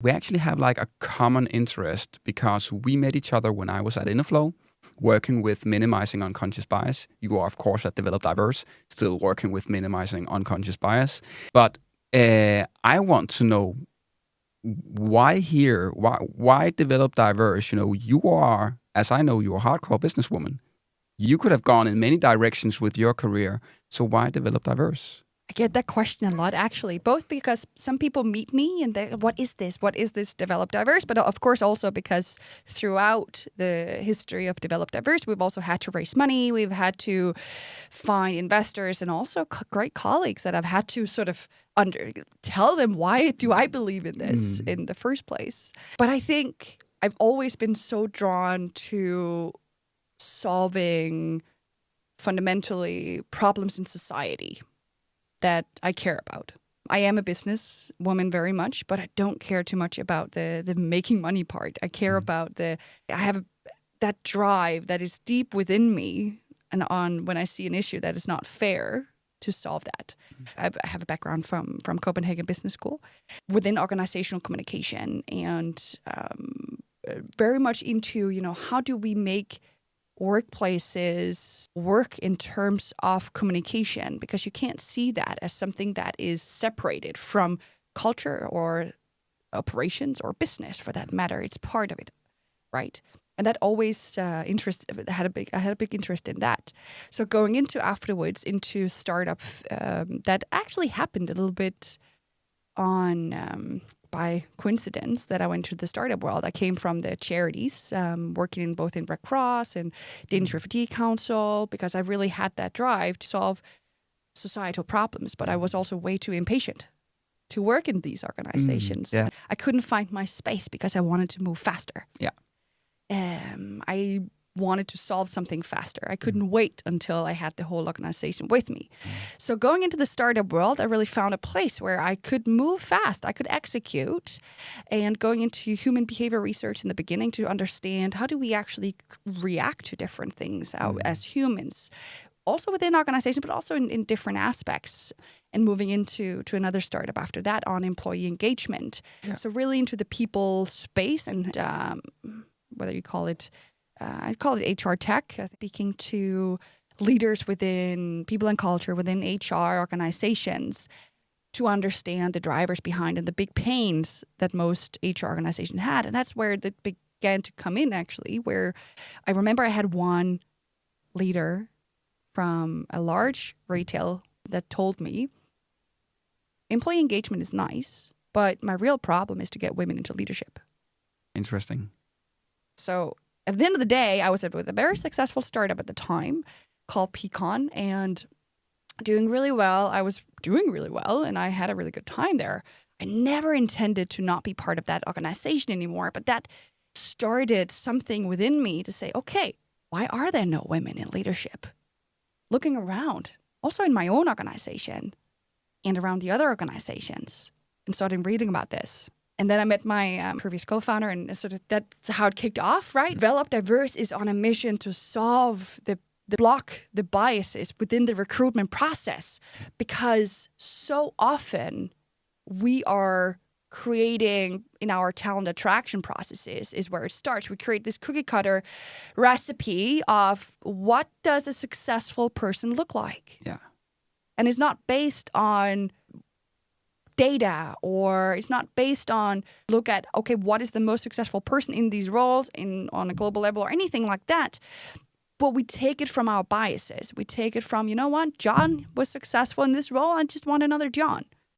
We actually have like a common interest because we met each other when I was at Interflow, working with minimizing unconscious bias. You are, of course, at Develop Diverse, still working with minimizing unconscious bias. But I want to know why here, why Develop Diverse? You are, as I know, you're a hardcore businesswoman. You could have gone in many directions with your career. So why Develop Diverse? I get that question a lot, actually, both because some people meet me and they, what is this? What is this Develop Diverse? But of course also because throughout the history of Develop Diverse, we've also had to raise money. We've had to find investors and also great colleagues that I've had to sort of tell them, why do I believe in this in the first place? But I think I've always been so drawn to solving fundamentally problems in society that I care about. I am a business woman very much, but I don't care too much about the making money part. I care about I have that drive that is deep within me, and on when I see an issue that is not fair, to solve that. I have a background from Copenhagen Business School within organizational communication, and very much into, how do we make workplaces work in terms of communication, because you can't see that as something that is separated from culture or operations or business for that matter. It's part of it, right? And that always I had a big interest in that. So going afterwards into startup, that actually happened a little bit on by coincidence that I went to the startup world. I came from the charities, working both in Red Cross and Danish Refugee Council, because I really had that drive to solve societal problems. But I was also way too impatient to work in these organizations. I couldn't find my space because I wanted to move faster. I wanted to solve something faster. I couldn't wait until I had the whole organization with me. So going into the startup world, I really found a place where I could move fast, I could execute, and going into human behavior research in the beginning to understand how do we actually react to different things as humans, also within organizations, but also in different aspects, and moving into another startup after that on employee engagement. So really into the people space, and whether you call it I call it HR tech, speaking to leaders within people and culture, within HR organizations, to understand the drivers behind and the big pains that most HR organizations had. And that's where it began to come in, actually, where I remember I had one leader from a large retail that told me, employee engagement is nice, but my real problem is to get women into leadership. Interesting. So at the end of the day, I was with a very successful startup at the time called Pecan, and doing really well. I was doing really well, and I had a really good time there. I never intended to not be part of that organization anymore, but that started something within me to say, okay, why are there no women in leadership? Looking around, also in my own organization and around the other organizations, and started reading about this. And then I met my previous co-founder, and sort of that's how it kicked off, right? Develop Diverse is on a mission to solve the biases within the recruitment process, because so often we are creating in our talent attraction processes is where it starts. We create this cookie cutter recipe of what does a successful person look like? Yeah. And it's not based on data, or it's not based on look at, okay, what is the most successful person in these roles on a global level or anything like that. But we take it from our biases. We take it from, you know what, John was successful in this role. I just want another John.